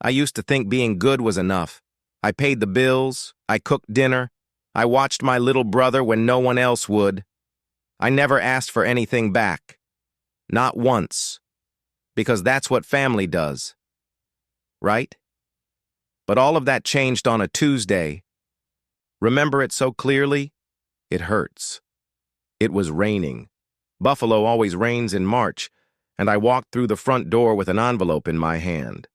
I used to think being good was enough. I paid the bills, I cooked dinner, I watched my little brother when no one else would. I never asked for anything back. Not once. Because that's what family does. Right? But all of that changed on a Tuesday. Remember it so clearly? It hurts. It was raining. Buffalo always rains in March, and I walked through the front door with an envelope in my hand.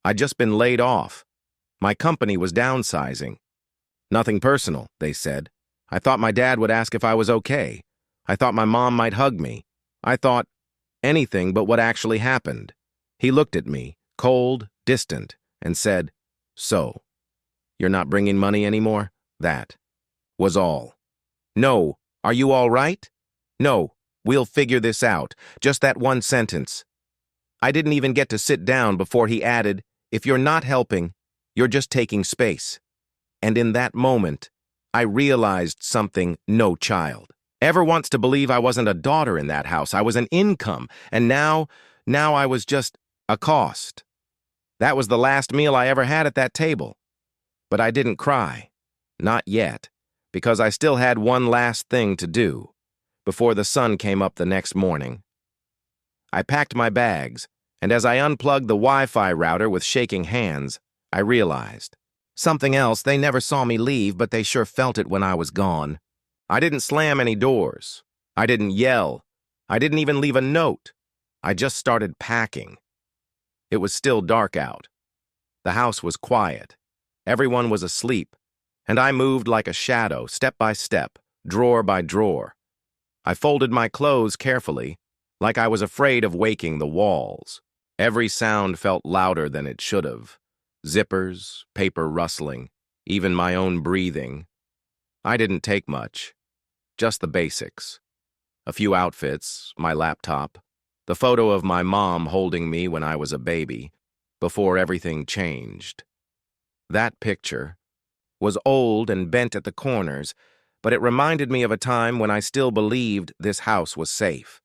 I'd just been laid off. My company was downsizing. Nothing personal, they said. I thought my dad would ask if I was okay. I thought my mom might hug me. I thought anything but what actually happened. He looked at me, cold, distant, and said, "So, you're not bringing money anymore?" That was all. "No, are you all right?" "No, we'll figure this out." Just that one sentence. I didn't even get to sit down before he added, "If you're not helping, you're just taking space." And in that moment, I realized something no child ever wants to believe. I wasn't a daughter in that house. I was an income, and now I was just a cost. That was the last meal I ever had at that table. But I didn't cry. Not yet, because I still had one last thing to do before the sun came up the next morning. I packed my bags, and as I unplugged the Wi-Fi router with shaking hands, I realized something else. They never saw me leave, but they sure felt it when I was gone. I didn't slam any doors. I didn't yell. I didn't even leave a note. I just started packing. It was still dark out. The house was quiet. Everyone was asleep, and I moved like a shadow, step by step, drawer by drawer. I folded my clothes carefully, like I was afraid of waking the walls. Every sound felt louder than it should have. Zippers, paper rustling, even my own breathing. I didn't take much, just the basics. A few outfits, my laptop, the photo of my mom holding me when I was a baby, before everything changed. That picture was old and bent at the corners, but it reminded me of a time when I still believed this house was safe.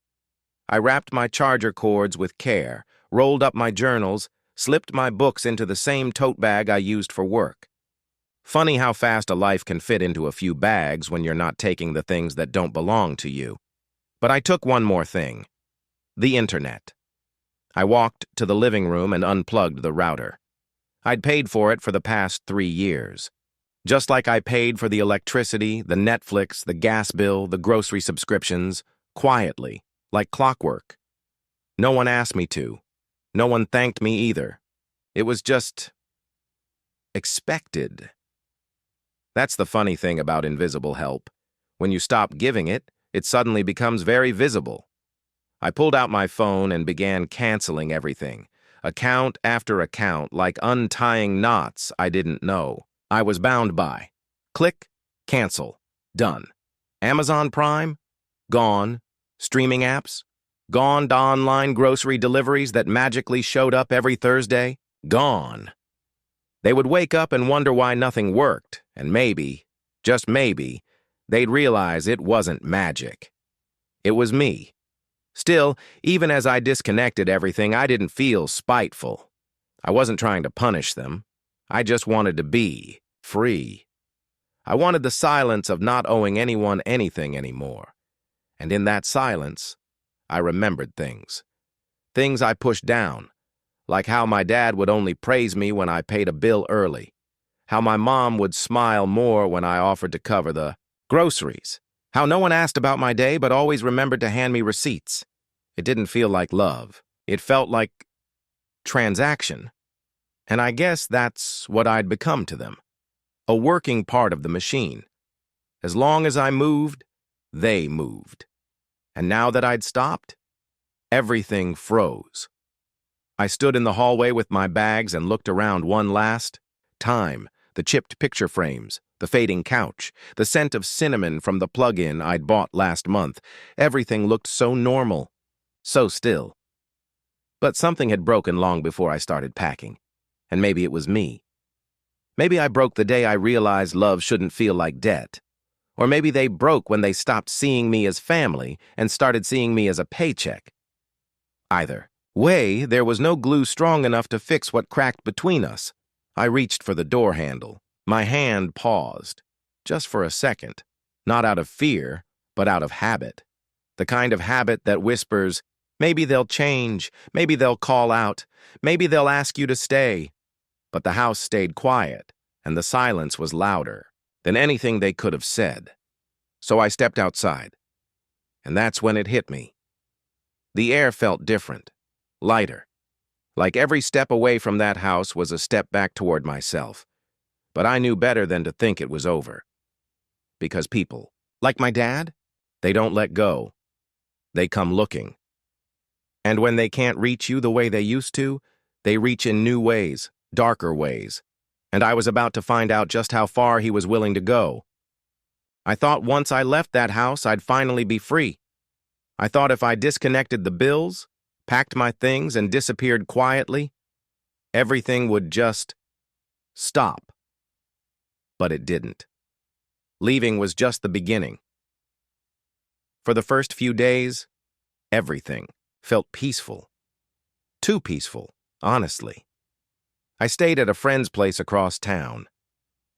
I wrapped my charger cords with care, rolled up my journals, slipped my books into the same tote bag I used for work. Funny how fast a life can fit into a few bags when you're not taking the things that don't belong to you. But I took one more thing: the internet. I walked to the living room and unplugged the router. I'd paid for it for the past 3 years. Just like I paid for the electricity, the Netflix, the gas bill, the grocery subscriptions, quietly, like clockwork. No one asked me to. No one thanked me either. It was just expected. That's the funny thing about invisible help. When you stop giving it, it suddenly becomes very visible. I pulled out my phone and began canceling everything, account after account, like untying knots I didn't know I was bound by. Click, cancel, done. Amazon Prime? Gone. Streaming apps? Gone. Online grocery deliveries that magically showed up every Thursday? Gone. They would wake up and wonder why nothing worked, and maybe, just maybe, they'd realize it wasn't magic. It was me. Still, even as I disconnected everything, I didn't feel spiteful. I wasn't trying to punish them. I just wanted to be free. I wanted the silence of not owing anyone anything anymore. And in that silence, I remembered things. Things I pushed down, like how my dad would only praise me when I paid a bill early, how my mom would smile more when I offered to cover the groceries, how no one asked about my day but always remembered to hand me receipts. It didn't feel like love. It felt like transaction. And I guess that's what I'd become to them. A working part of the machine. As long as I moved, they moved. And now that I'd stopped, everything froze. I stood in the hallway with my bags and looked around one last time. The chipped picture frames, the fading couch, the scent of cinnamon from the plug-in I'd bought last month. Everything looked so normal, so still. But something had broken long before I started packing. And maybe it was me. Maybe I broke the day I realized love shouldn't feel like debt. Or maybe they broke when they stopped seeing me as family and started seeing me as a paycheck. Either way, there was no glue strong enough to fix what cracked between us. I reached for the door handle. My hand paused, just for a second, not out of fear, but out of habit. The kind of habit that whispers, maybe they'll change, maybe they'll call out, maybe they'll ask you to stay. But the house stayed quiet, and the silence was louder than anything they could have said. So I stepped outside, and that's when it hit me. The air felt different, lighter. Like every step away from that house was a step back toward myself. But I knew better than to think it was over. Because people, like my dad, they don't let go. They come looking. And when they can't reach you the way they used to, they reach in new ways, darker ways. And I was about to find out just how far he was willing to go. I thought once I left that house, I'd finally be free. I thought if I disconnected the bills, packed my things, and disappeared quietly, everything would just stop. But it didn't. Leaving was just the beginning. For the first few days, everything felt peaceful. Too peaceful, honestly. I stayed at a friend's place across town,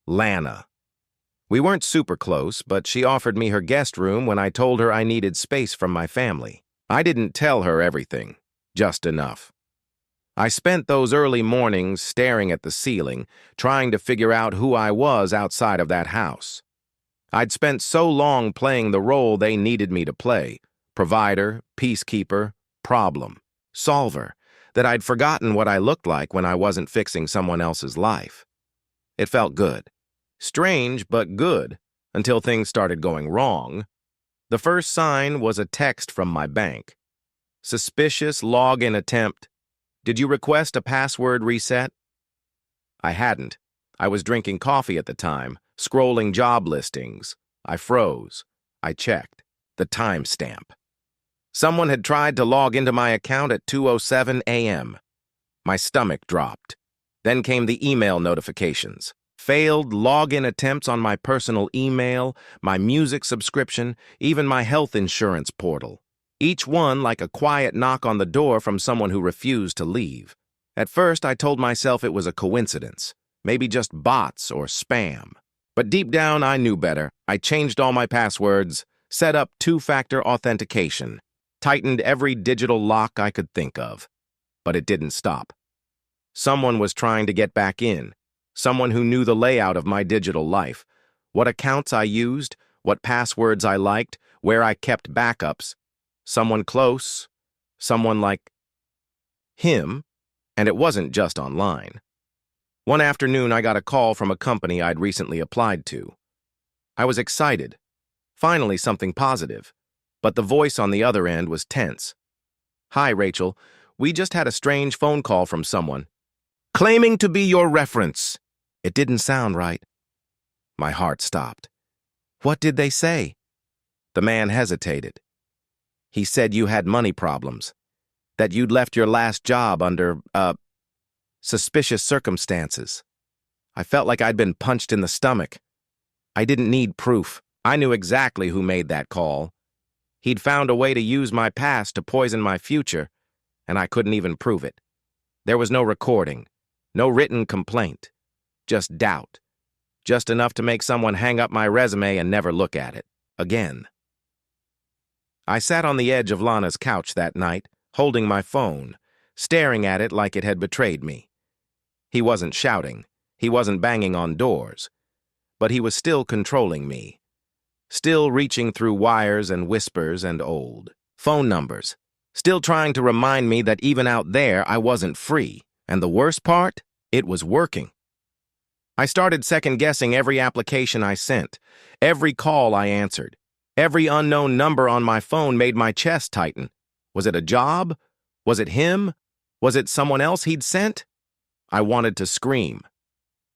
Lana. We weren't super close, but she offered me her guest room when I told her I needed space from my family. I didn't tell her everything, just enough. I spent those early mornings staring at the ceiling, trying to figure out who I was outside of that house. I'd spent so long playing the role they needed me to play, provider, peacekeeper, problem, solver, that I'd forgotten what I looked like when I wasn't fixing someone else's life. It felt good. Strange, but good, until things started going wrong. The first sign was a text from my bank. Suspicious login attempt. Did you request a password reset? I hadn't. I was drinking coffee at the time, scrolling job listings. I froze. I checked. The timestamp. Someone had tried to log into my account at 2:07 a.m. My stomach dropped. Then came the email notifications. Failed login attempts on my personal email, my music subscription, even my health insurance portal. Each one like a quiet knock on the door from someone who refused to leave. At first, I told myself it was a coincidence, maybe just bots or spam. But deep down, I knew better. I changed all my passwords, set up two-factor authentication, tightened every digital lock I could think of. But it didn't stop. Someone was trying to get back in. Someone who knew the layout of my digital life, what accounts I used, what passwords I liked, where I kept backups. Someone close, someone like him, and it wasn't just online. One afternoon, I got a call from a company I'd recently applied to. I was excited. Finally, something positive. But the voice on the other end was tense. "Hi, Rachel. We just had a strange phone call from someone, claiming to be your reference." It didn't sound right. My heart stopped. What did they say? The man hesitated. He said you had money problems, that you'd left your last job under, suspicious circumstances. I felt like I'd been punched in the stomach. I didn't need proof. I knew exactly who made that call. He'd found a way to use my past to poison my future, and I couldn't even prove it. There was no recording, no written complaint. Just doubt. Just enough to make someone hang up my resume and never look at it again. I sat on the edge of Lana's couch that night, holding my phone, staring at it like it had betrayed me. He wasn't shouting. He wasn't banging on doors. But he was still controlling me. Still reaching through wires and whispers and old phone numbers. Still trying to remind me that even out there I wasn't free. And the worst part? It was working. I started second-guessing every application I sent, every call I answered. Every unknown number on my phone made my chest tighten. Was it a job? Was it him? Was it someone else he'd sent? I wanted to scream.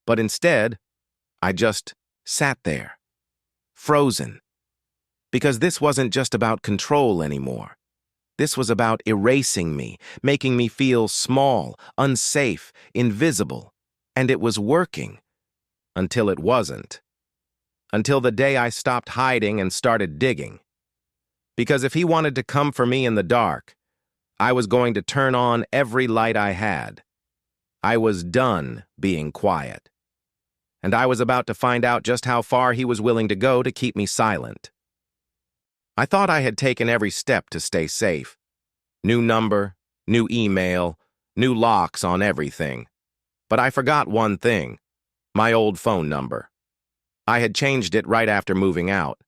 But instead, I just sat there, frozen. Because this wasn't just about control anymore. This was about erasing me, making me feel small, unsafe, invisible. And it was working. Until it wasn't. Until the day I stopped hiding and started digging. Because if he wanted to come for me in the dark, I was going to turn on every light I had. I was done being quiet. And I was about to find out just how far he was willing to go to keep me silent. I thought I had taken every step to stay safe. New number, new email, new locks on everything. But I forgot one thing, my old phone number. I had changed it right after moving out.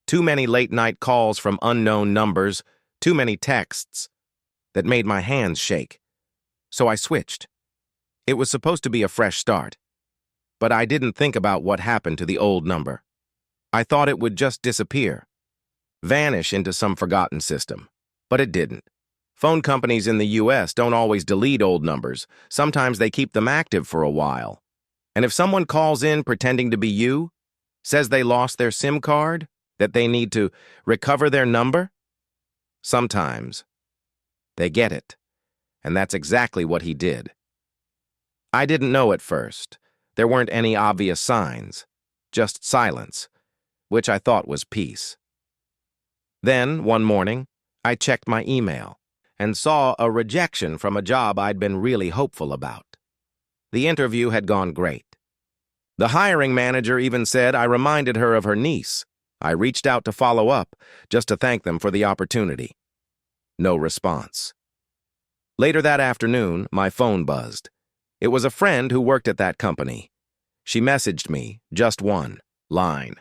Too many late-night calls from unknown numbers, too many texts, that made my hands shake. So I switched. It was supposed to be a fresh start. But I didn't think about what happened to the old number. I thought it would just disappear, vanish into some forgotten system. But it didn't. Phone companies in the US don't always delete old numbers. Sometimes they keep them active for a while. And if someone calls in pretending to be you, says they lost their SIM card, that they need to recover their number, sometimes they get it. And that's exactly what he did. I didn't know at first. There weren't any obvious signs, just silence, which I thought was peace. Then, one morning, I checked my email and saw a rejection from a job I'd been really hopeful about. The interview had gone great. The hiring manager even said I reminded her of her niece. I reached out to follow up, just to thank them for the opportunity. No response. Later that afternoon, my phone buzzed. It was a friend who worked at that company. She messaged me, just one line.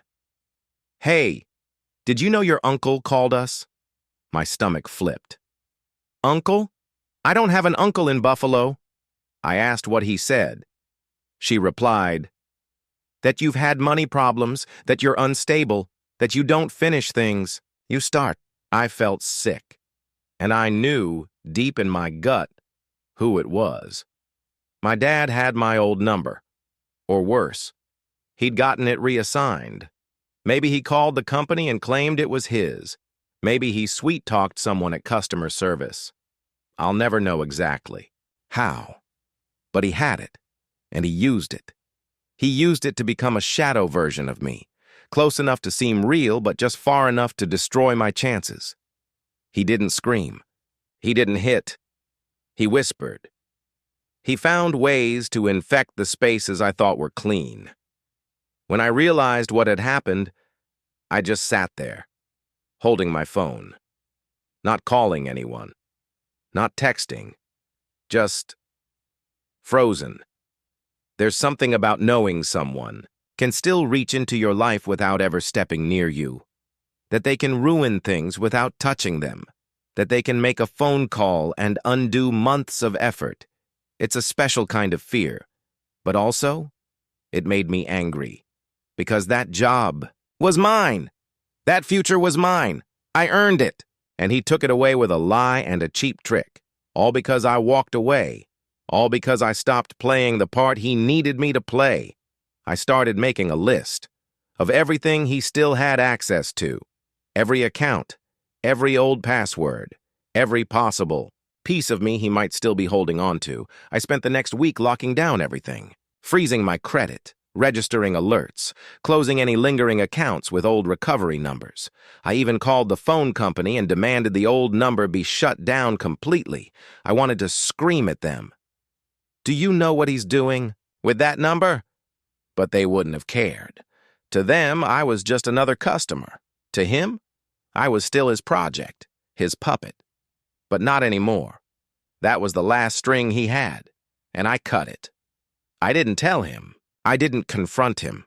"Hey, did you know your uncle called us?" My stomach flipped. "Uncle? I don't have an uncle in Buffalo." I asked what he said. She replied, "That you've had money problems, that you're unstable, that you don't finish things, you start." I felt sick, and I knew, deep in my gut, who it was. My dad had my old number. Or worse, he'd gotten it reassigned. Maybe he called the company and claimed it was his. Maybe he sweet-talked someone at customer service. I'll never know exactly how. But he had it, and he used it. He used it to become a shadow version of me, close enough to seem real, but just far enough to destroy my chances. He didn't scream. He didn't hit. He whispered. He found ways to infect the spaces I thought were clean. When I realized what had happened, I just sat there, holding my phone, not calling anyone, not texting, just frozen. There's something about knowing someone can still reach into your life without ever stepping near you, that they can ruin things without touching them, that they can make a phone call and undo months of effort. It's a special kind of fear, but also, it made me angry, because that job was mine. That future was mine. I earned it, and he took it away with a lie and a cheap trick, all because I walked away, all because I stopped playing the part he needed me to play. I started making a list of everything he still had access to, every account, every old password, every possible piece of me he might still be holding on to. I spent the next week locking down everything, freezing my credit, registering alerts, closing any lingering accounts with old recovery numbers. I even called the phone company and demanded the old number be shut down completely. I wanted to scream at them. "Do you know what he's doing with that number?" But they wouldn't have cared. To them, I was just another customer. To him, I was still his project, his puppet. But not anymore. That was the last string he had, and I cut it. I didn't tell him. I didn't confront him.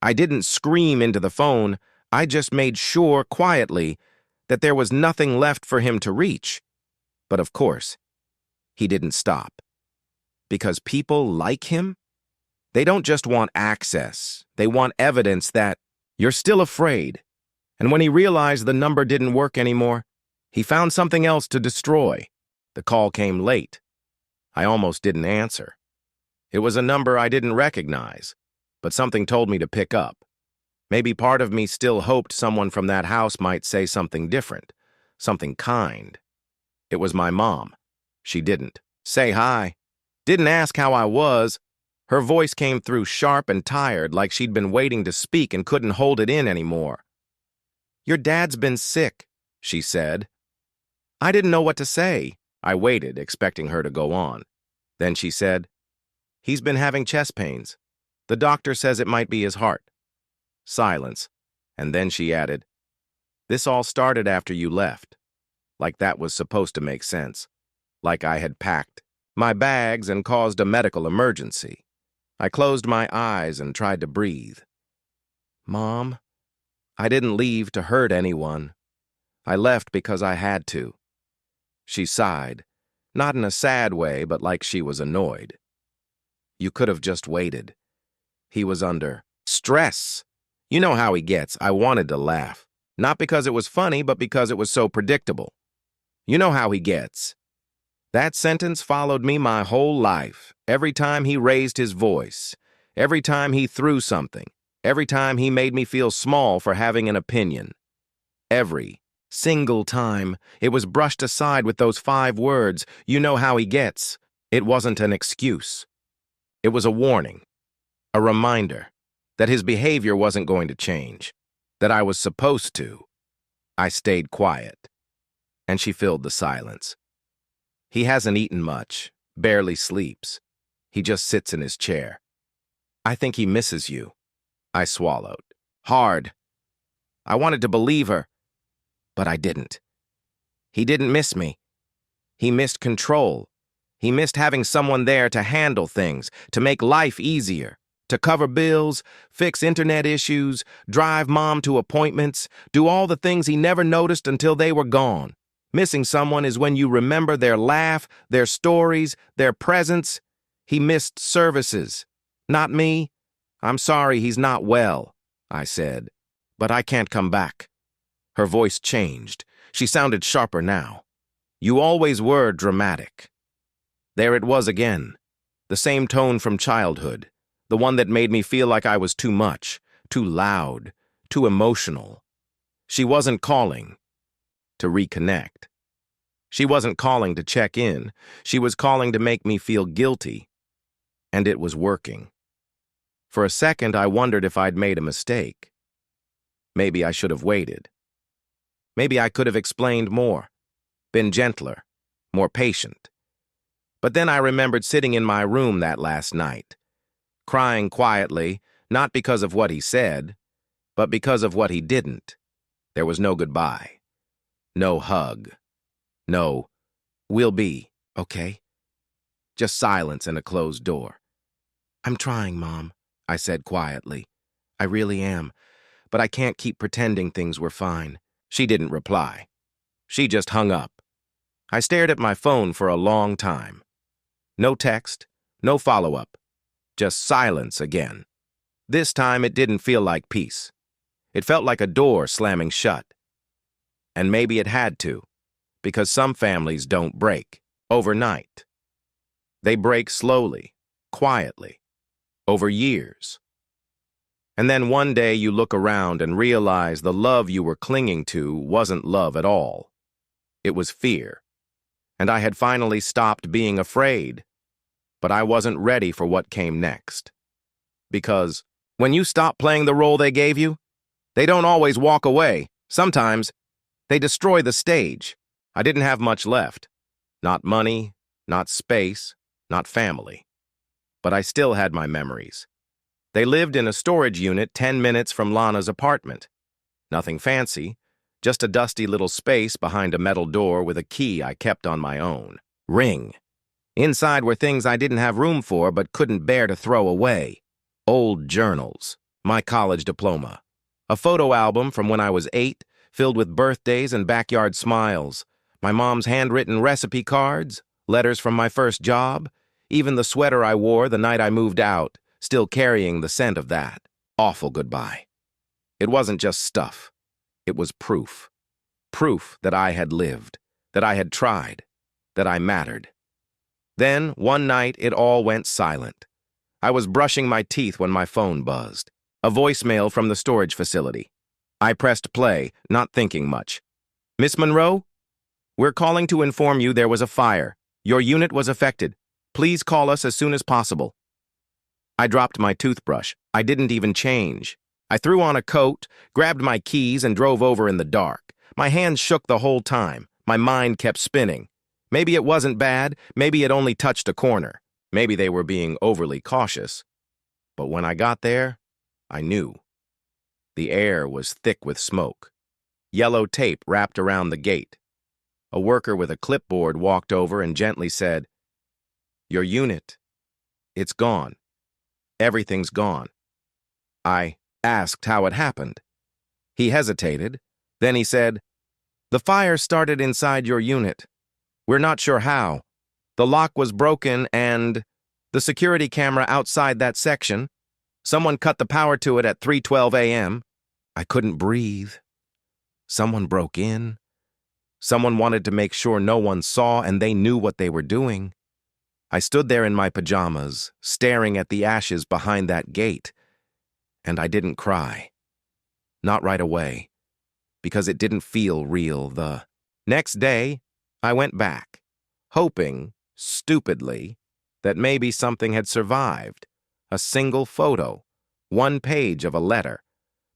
I didn't scream into the phone. I just made sure, quietly, that there was nothing left for him to reach. But of course, he didn't stop. Because people like him, they don't just want access. They want evidence that you're still afraid. And when he realized the number didn't work anymore, he found something else to destroy. The call came late. I almost didn't answer. It was a number I didn't recognize, but something told me to pick up. Maybe part of me still hoped someone from that house might say something different, something kind. It was my mom. She didn't say hi, didn't ask how I was. Her voice came through sharp and tired, like she'd been waiting to speak and couldn't hold it in anymore. "Your dad's been sick," she said. I didn't know what to say. I waited, expecting her to go on. Then she said, "He's been having chest pains. The doctor says it might be his heart." Silence. And then she added, "This all started after you left." Like that was supposed to make sense. Like I had packed my bags and caused a medical emergency. I closed my eyes and tried to breathe. "Mom, I didn't leave to hurt anyone. I left because I had to." She sighed, not in a sad way, but like she was annoyed. "You could have just waited." He was under stress. You know how he gets. I wanted to laugh. Not because it was funny, but because it was so predictable. You know how he gets. That sentence followed me my whole life. Every time he raised his voice, every time he threw something, every time he made me feel small for having an opinion. Every single time, it was brushed aside with those 5 words, "You know how he gets." It wasn't an excuse. It was a warning, a reminder that his behavior wasn't going to change, that I was supposed to. I stayed quiet, and she filled the silence. "He hasn't eaten much, barely sleeps. He just sits in his chair. I think he misses you." I swallowed. Hard. I wanted to believe her, but I didn't. He didn't miss me. He missed control. He missed having someone there to handle things, to make life easier, to cover bills, fix internet issues, drive mom to appointments, do all the things he never noticed until they were gone. Missing someone is when you remember their laugh, their stories, their presence. He missed services. Not me. "I'm sorry he's not well," I said, "but I can't come back." Her voice changed. She sounded sharper now. "You always were dramatic." There it was again. The same tone from childhood. The one that made me feel like I was too much, too loud, too emotional. She wasn't calling to reconnect. She wasn't calling to check in. She was calling to make me feel guilty. And it was working. For a second, I wondered if I'd made a mistake. Maybe I should have waited. Maybe I could have explained more, been gentler, more patient. But then I remembered sitting in my room that last night, crying quietly, not because of what he said, but because of what he didn't. There was no goodbye, no hug, no, "We'll be okay." Just silence and a closed door. "I'm trying, Mom," I said quietly. "I really am, but I can't keep pretending things were fine." She didn't reply. She just hung up. I stared at my phone for a long time. No text, no follow-up, just silence again. This time it didn't feel like peace. It felt like a door slamming shut. And maybe it had to, because some families don't break overnight. They break slowly, quietly, over years. And then one day you look around and realize the love you were clinging to wasn't love at all. It was fear. And I had finally stopped being afraid. But I wasn't ready for what came next. Because when you stop playing the role they gave you, they don't always walk away. Sometimes they destroy the stage. I didn't have much left. Not money, not space, not family. But I still had my memories. They lived in a storage unit 10 minutes from Lana's apartment. Nothing fancy, just a dusty little space behind a metal door with a key I kept on my own. Ring. Inside were things I didn't have room for but couldn't bear to throw away. Old journals, my college diploma, a photo album from when I was 8, filled with birthdays and backyard smiles, my mom's handwritten recipe cards, letters from my first job, even the sweater I wore the night I moved out, still carrying the scent of that awful goodbye. It wasn't just stuff. It was proof. Proof that I had lived, that I had tried, that I mattered. Then, one night, it all went silent. I was brushing my teeth when my phone buzzed. A voicemail from the storage facility. I pressed play, not thinking much. "Miss Monroe? We're calling to inform you there was a fire. Your unit was affected. Please call us as soon as possible." I dropped my toothbrush. I didn't even change. I threw on a coat, grabbed my keys, and drove over in the dark. My hands shook the whole time. My mind kept spinning. Maybe it wasn't bad, maybe it only touched a corner. Maybe they were being overly cautious. But when I got there, I knew. The air was thick with smoke. Yellow tape wrapped around the gate. A worker with a clipboard walked over and gently said, "Your unit, it's gone. Everything's gone." I asked how it happened. He hesitated. Then he said, "The fire started inside your unit. We're not sure how. The lock was broken and the security camera outside that section. Someone cut the power to it at 3:12 a.m. I couldn't breathe. Someone broke in. Someone wanted to make sure no one saw and they knew what they were doing. I stood there in my pajamas, staring at the ashes behind that gate, and I didn't cry. Not right away, because it didn't feel real. The next day, I went back, hoping, stupidly, that maybe something had survived. A single photo, one page of a letter,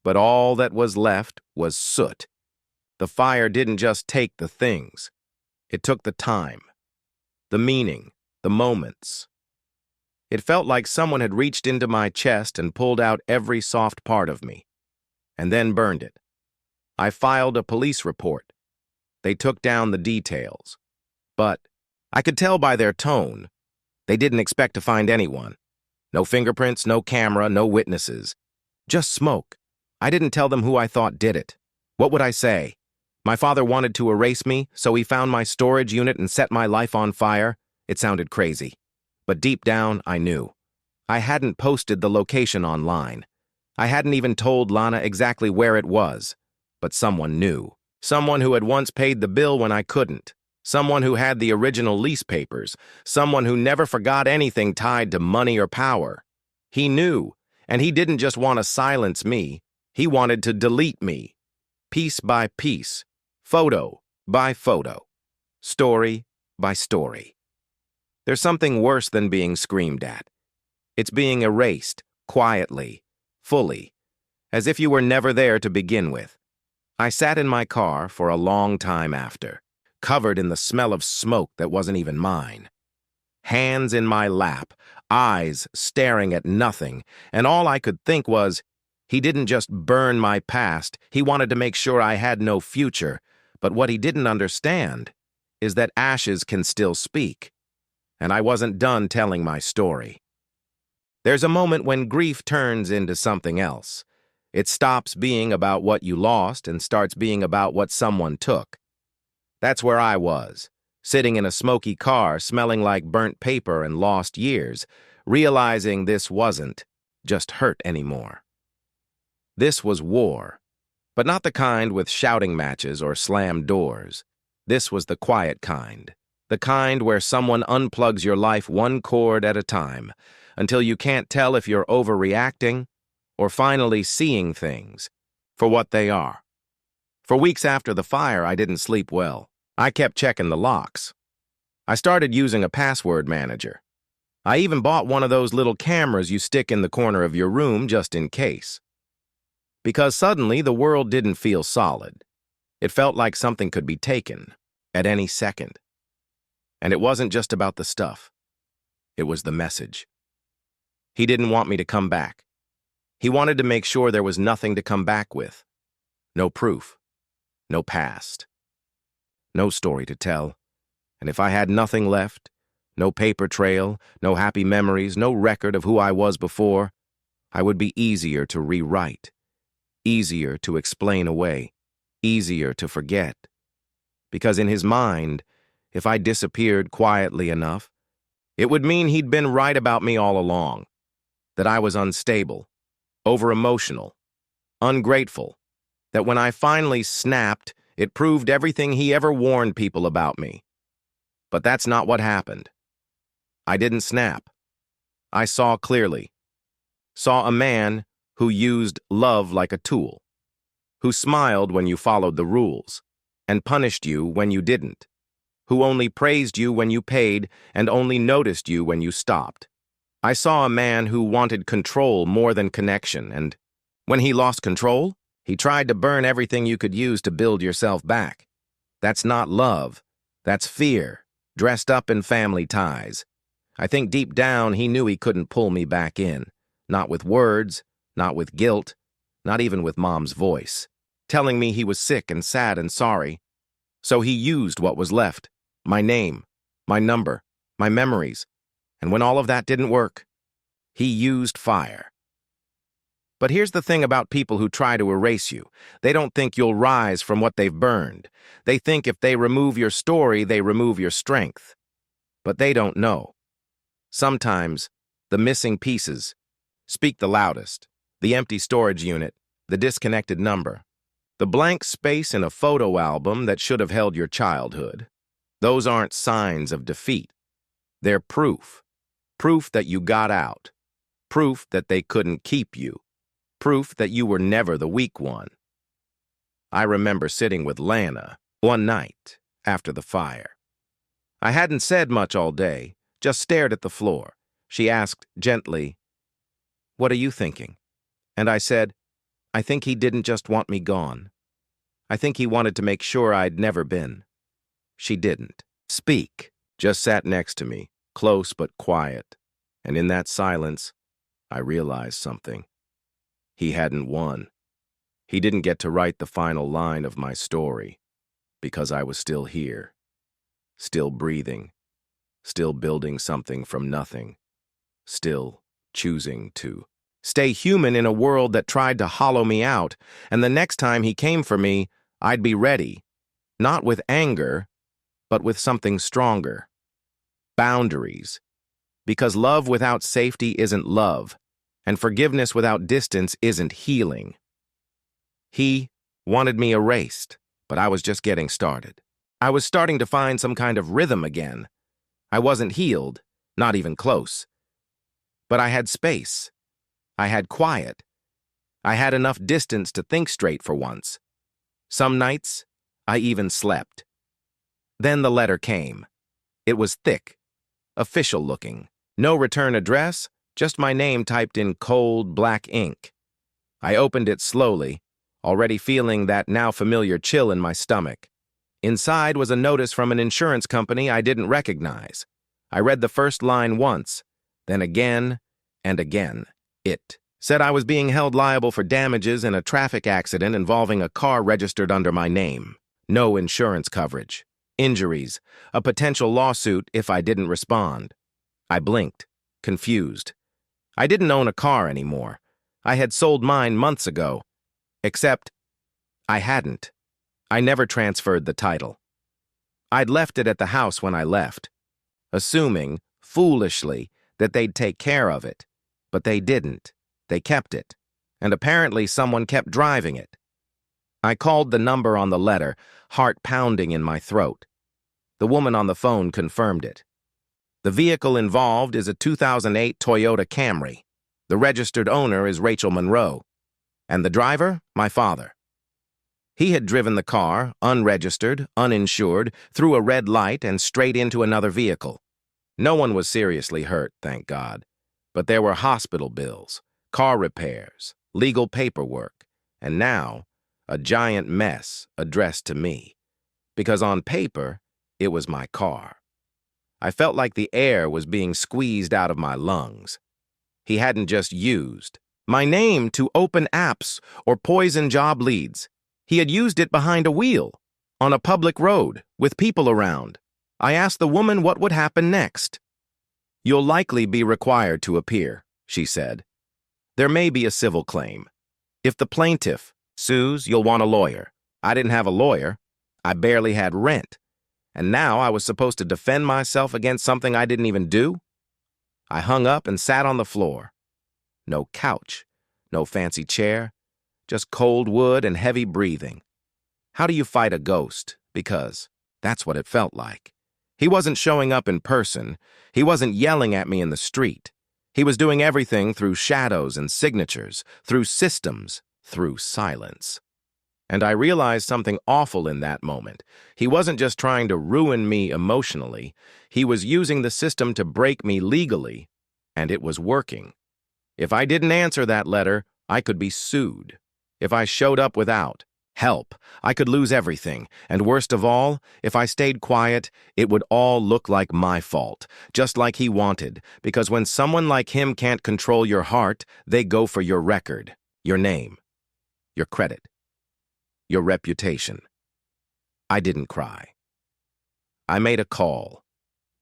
but all that was left was soot. The fire didn't just take the things. It took the time, the meaning, the moments. It felt like someone had reached into my chest and pulled out every soft part of me, and then burned it. I filed a police report. They took down the details. But I could tell by their tone, they didn't expect to find anyone. No fingerprints, no camera, no witnesses. Just smoke. I didn't tell them who I thought did it. What would I say? My father wanted to erase me, so he found my storage unit and set my life on fire. It sounded crazy. But deep down, I knew. I hadn't posted the location online. I hadn't even told Lana exactly where it was. But someone knew. Someone who had once paid the bill when I couldn't. Someone who had the original lease papers. Someone who never forgot anything tied to money or power. He knew, and he didn't just want to silence me. He wanted to delete me. Piece by piece. Photo by photo. Story by story. There's something worse than being screamed at. It's being erased, quietly, fully, as if you were never there to begin with. I sat in my car for a long time after, covered in the smell of smoke that wasn't even mine. Hands in my lap, eyes staring at nothing, and all I could think was, he didn't just burn my past, he wanted to make sure I had no future, but what he didn't understand is that ashes can still speak. And I wasn't done telling my story. There's a moment when grief turns into something else. It stops being about what you lost and starts being about what someone took. That's where I was, sitting in a smoky car smelling like burnt paper and lost years, realizing this wasn't just hurt anymore. This was war, but not the kind with shouting matches or slammed doors. This was the quiet kind. The kind where someone unplugs your life one cord at a time, until you can't tell if you're overreacting or finally seeing things for what they are. For weeks after the fire, I didn't sleep well. I kept checking the locks. I started using a password manager. I even bought one of those little cameras you stick in the corner of your room just in case. Because suddenly the world didn't feel solid. It felt like something could be taken at any second. And it wasn't just about the stuff. It was the message. He didn't want me to come back. He wanted to make sure there was nothing to come back with. No proof. No past. No story to tell. And if I had nothing left, no paper trail, no happy memories, no record of who I was before, I would be easier to rewrite. Easier to explain away. Easier to forget. Because in his mind, if I disappeared quietly enough, it would mean he'd been right about me all along. That I was unstable, over-emotional, ungrateful. That when I finally snapped, it proved everything he ever warned people about me. But that's not what happened. I didn't snap. I saw clearly. Saw a man who used love like a tool. Who smiled when you followed the rules, and punished you when you didn't. Who only praised you when you paid and only noticed you when you stopped. I saw a man who wanted control more than connection, and when he lost control, he tried to burn everything you could use to build yourself back. That's not love. That's fear. dressed up in family ties. I think deep down he knew he couldn't pull me back in. Not with words, not with guilt, not even with Mom's voice, telling me he was sick and sad and sorry. So he used what was left, my name, my number, my memories, and when all of that didn't work, he used fire. But here's the thing about people who try to erase you. They don't think you'll rise from what they've burned. They think if they remove your story, they remove your strength. But they don't know. Sometimes, the missing pieces speak the loudest. The empty storage unit, the disconnected number, the blank space in a photo album that should have held your childhood. Those aren't signs of defeat. They're proof. Proof that you got out. Proof that they couldn't keep you. Proof that you were never the weak one. I remember sitting with Lana one night after the fire. I hadn't said much all day, just stared at the floor. She asked gently, "What are you thinking?" And I said, "I think he didn't just want me gone. I think he wanted to make sure I'd never been." She didn't speak, just sat next to me, close but quiet. And in that silence, I realized something. He hadn't won. He didn't get to write the final line of my story, because I was still here, still breathing, still building something from nothing, still choosing to stay human in a world that tried to hollow me out, and the next time he came for me, I'd be ready, not with anger, but with something stronger. Boundaries. Because love without safety isn't love, and forgiveness without distance isn't healing. He wanted me erased, but I was just getting started. I was starting to find some kind of rhythm again. I wasn't healed, not even close. But I had space. I had quiet. I had enough distance to think straight for once. Some nights, I even slept. Then the letter came. It was thick, official looking. No return address, just my name typed in cold, black ink. I opened it slowly, already feeling that now familiar chill in my stomach. Inside was a notice from an insurance company I didn't recognize. I read the first line once, then again and again. It said I was being held liable for damages in a traffic accident involving a car registered under my name. No insurance coverage. Injuries. A potential lawsuit if I didn't respond. I blinked, confused. I didn't own a car anymore. I had sold mine months ago. Except, I hadn't. I never transferred the title. I'd left it at the house when I left, assuming, foolishly, that they'd take care of it. But they didn't. They kept it. And apparently someone kept driving it. I called the number on the letter, heart pounding in my throat. The woman on the phone confirmed it. The vehicle involved is a 2008 Toyota Camry. The registered owner is Rachel Monroe. And the driver, my father. He had driven the car, unregistered, uninsured, through a red light and straight into another vehicle. No one was seriously hurt, thank God. But there were hospital bills, car repairs, legal paperwork, and now, a giant mess addressed to me. Because on paper, it was my car. I felt like the air was being squeezed out of my lungs. He hadn't just used my name to open apps or poison job leads. He had used it behind a wheel, on a public road, with people around. I asked the woman what would happen next. "You'll likely be required to appear," she said. "There may be a civil claim. If the plaintiff sues, you'll want a lawyer. I didn't have a lawyer. I barely had rent. And now I was supposed to defend myself against something I didn't even do?" I hung up and sat on the floor. No couch, no fancy chair, just cold wood and heavy breathing. How do you fight a ghost? Because that's what it felt like. He wasn't showing up in person. He wasn't yelling at me in the street. He was doing everything through shadows and signatures, through systems, through silence. And I realized something awful in that moment. He wasn't just trying to ruin me emotionally. He was using the system to break me legally, and it was working. If I didn't answer that letter, I could be sued. If I showed up without, Help. I could lose everything, and worst of all, if I stayed quiet, it would all look like my fault, just like he wanted, because when someone like him can't control your heart, they go for your record, your name, your credit, your reputation. I didn't cry. I made a call.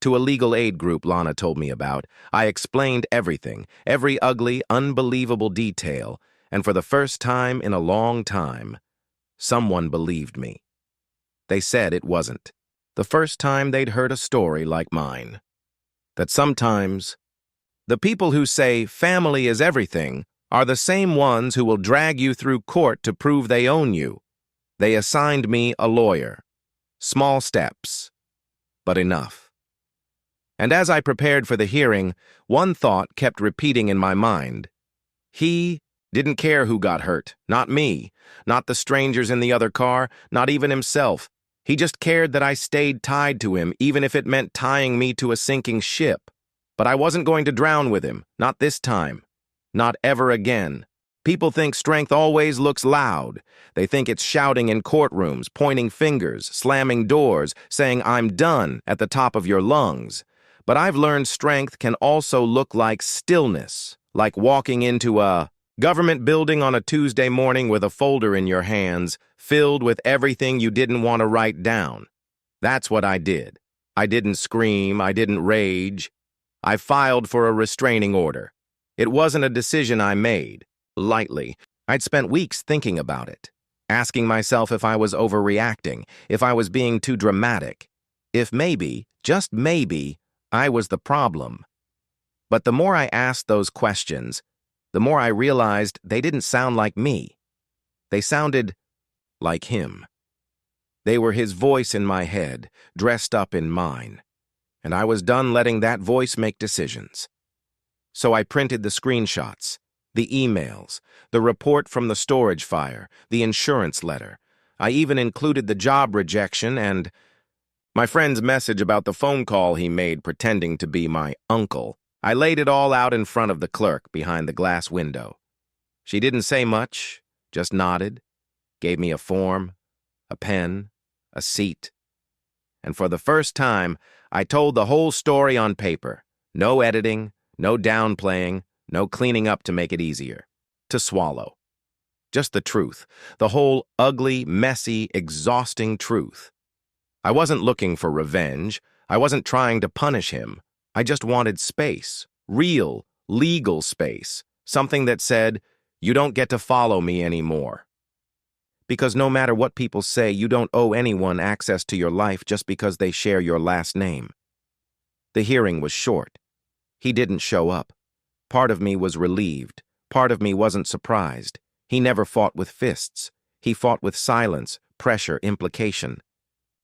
To a legal aid group Lana told me about, I explained everything, every ugly, unbelievable detail, and for the first time in a long time, someone believed me. They said it wasn't. The first time they'd heard a story like mine. That sometimes, the people who say family is everything are the same ones who will drag you through court to prove they own you. They assigned me a lawyer. Small steps, but enough. And as I prepared for the hearing, one thought kept repeating in my mind. He didn't care who got hurt, not me, not the strangers in the other car, not even himself. He just cared that I stayed tied to him, even if it meant tying me to a sinking ship. But I wasn't going to drown with him, not this time, not ever again. People think strength always looks loud. They think it's shouting in courtrooms, pointing fingers, slamming doors, saying I'm done at the top of your lungs. But I've learned strength can also look like stillness, like walking into a government building on a Tuesday morning with a folder in your hands, filled with everything you didn't want to write down. That's what I did. I didn't scream, I didn't rage. I filed for a restraining order. It wasn't a decision I made, lightly. I'd spent weeks thinking about it, asking myself if I was overreacting, if I was being too dramatic, if maybe, just maybe, I was the problem. But the more I asked those questions, the more I realized they didn't sound like me. They sounded like him. They were his voice in my head, dressed up in mine. And I was done letting that voice make decisions. So I printed the screenshots, the emails, the report from the storage fire, the insurance letter. I even included the job rejection and my friend's message about the phone call he made pretending to be my uncle. I laid it all out in front of the clerk behind the glass window. She didn't say much, just nodded, gave me a form, a pen, a seat. And for the first time, I told the whole story on paper. No editing, no downplaying, no cleaning up to make it easier. To swallow. Just the truth. The whole ugly, messy, exhausting truth. I wasn't looking for revenge. I wasn't trying to punish him. I just wanted space. Real, legal space. Something that said, you don't get to follow me anymore. Because no matter what people say, you don't owe anyone access to your life just because they share your last name. The hearing was short. He didn't show up. Part of me was relieved. Part of me wasn't surprised. He never fought with fists. He fought with silence, pressure, implication.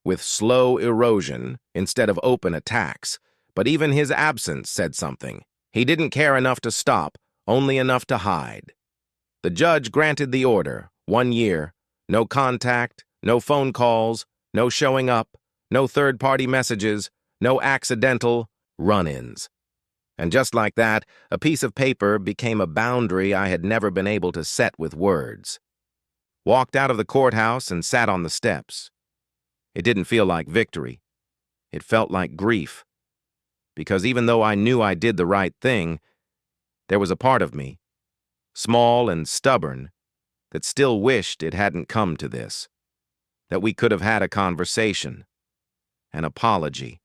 With slow erosion instead of open attacks. But even his absence said something. He didn't care enough to stop, only enough to hide. The judge granted the order, 1 year. No contact, no phone calls, no showing up, no third-party messages, no accidental run-ins. And just like that, a piece of paper became a boundary I had never been able to set with words. Walked out of the courthouse and sat on the steps. It didn't feel like victory. It felt like grief. Because even though I knew I did the right thing, there was a part of me, small and stubborn, that still wished it hadn't come to this, that we could have had a conversation, an apology,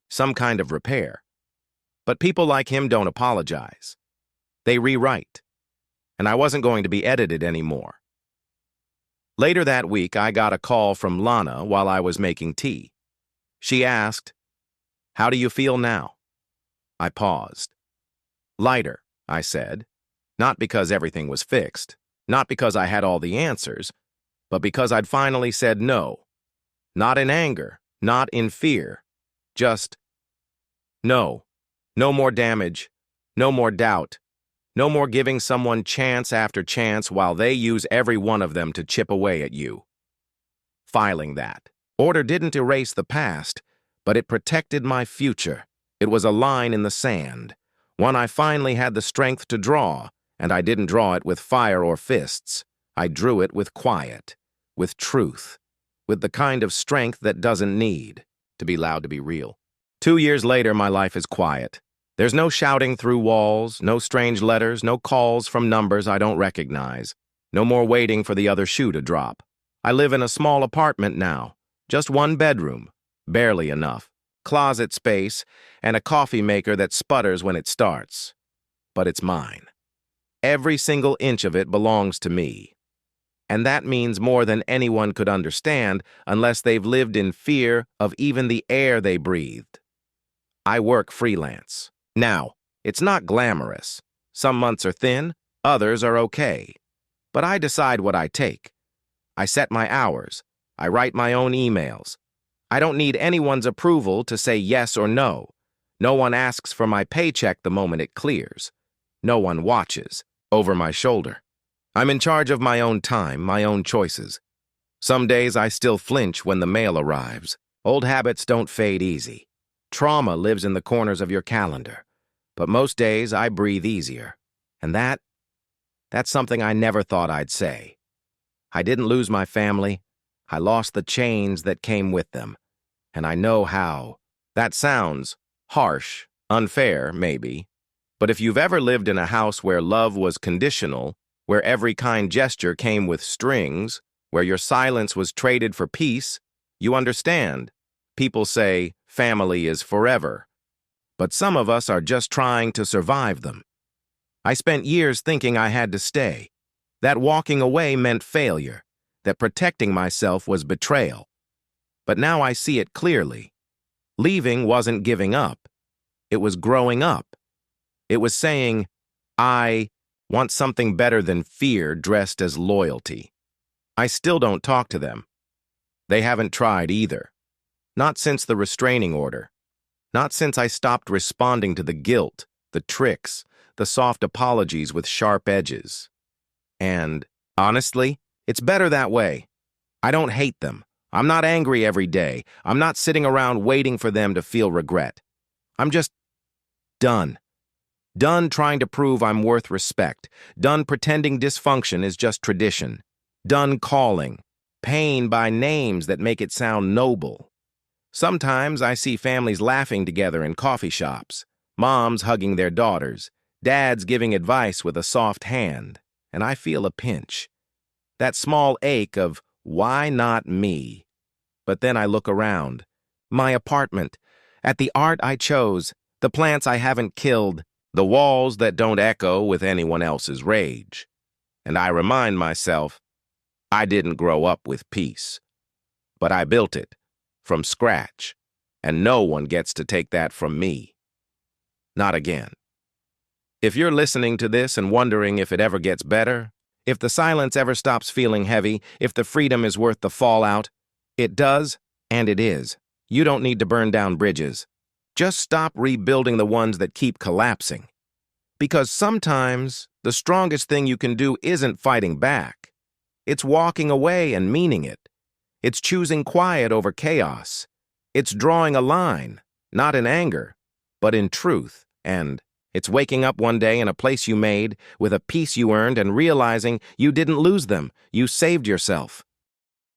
some kind of repair. But people like him don't apologize. They rewrite, and I wasn't going to be edited anymore. Later that week, I got a call from Lana while I was making tea. She asked, "How do you feel now?" I paused. "Lighter," I said, not because everything was fixed, not because I had all the answers, but because I'd finally said no. Not in anger, not in fear, just no. No more damage, no more doubt, no more giving someone chance after chance while they use every one of them to chip away at you. Filing that order didn't erase the past, but it protected my future. It was a line in the sand, one I finally had the strength to draw, and I didn't draw it with fire or fists. I drew it with quiet, with truth, with the kind of strength that doesn't need to be loud to be real. 2 years later, my life is quiet. There's no shouting through walls, no strange letters, no calls from numbers I don't recognize, no more waiting for the other shoe to drop. I live in a small apartment now, just one bedroom, barely enough, closet space, and a coffee maker that sputters when it starts. But it's mine. Every single inch of it belongs to me. And that means more than anyone could understand unless they've lived in fear of even the air they breathed. I work freelance. Now, it's not glamorous. Some months are thin, others are okay. But I decide what I take. I set my hours. I write my own emails. I don't need anyone's approval to say yes or no. No one asks for my paycheck the moment it clears. No one watches over my shoulder. I'm in charge of my own time, my own choices. Some days I still flinch when the mail arrives. Old habits don't fade easy. Trauma lives in the corners of your calendar. But most days I breathe easier. And that's something I never thought I'd say. I didn't lose my family. I lost the chains that came with them. And I know how. That sounds harsh, unfair, maybe. But if you've ever lived in a house where love was conditional, where every kind gesture came with strings, where your silence was traded for peace, you understand. People say family is forever. But some of us are just trying to survive them. I spent years thinking I had to stay, that walking away meant failure, that protecting myself was betrayal. But now I see it clearly. Leaving wasn't giving up. It was growing up. It was saying, I want something better than fear dressed as loyalty. I still don't talk to them. They haven't tried either. Not since the restraining order. Not since I stopped responding to the guilt, the tricks, the soft apologies with sharp edges. And, honestly, it's better that way. I don't hate them. I'm not angry every day. I'm not sitting around waiting for them to feel regret. I'm just done. Done trying to prove I'm worth respect. Done pretending dysfunction is just tradition. Done calling pain by names that make it sound noble. Sometimes I see families laughing together in coffee shops, moms hugging their daughters, dads giving advice with a soft hand, and I feel a pinch. That small ache of, why not me? But then I look around. My apartment, at the art I chose, the plants I haven't killed, the walls that don't echo with anyone else's rage. And I remind myself, I didn't grow up with peace. But I built it, from scratch, and no one gets to take that from me. Not again. If you're listening to this and wondering if it ever gets better, if the silence ever stops feeling heavy, if the freedom is worth the fallout, it does, and it is. You don't need to burn down bridges. Just stop rebuilding the ones that keep collapsing. Because sometimes the strongest thing you can do isn't fighting back. It's walking away and meaning it. It's choosing quiet over chaos. It's drawing a line, not in anger, but in truth. And it's waking up one day in a place you made, with a peace you earned, and realizing you didn't lose them. You saved yourself.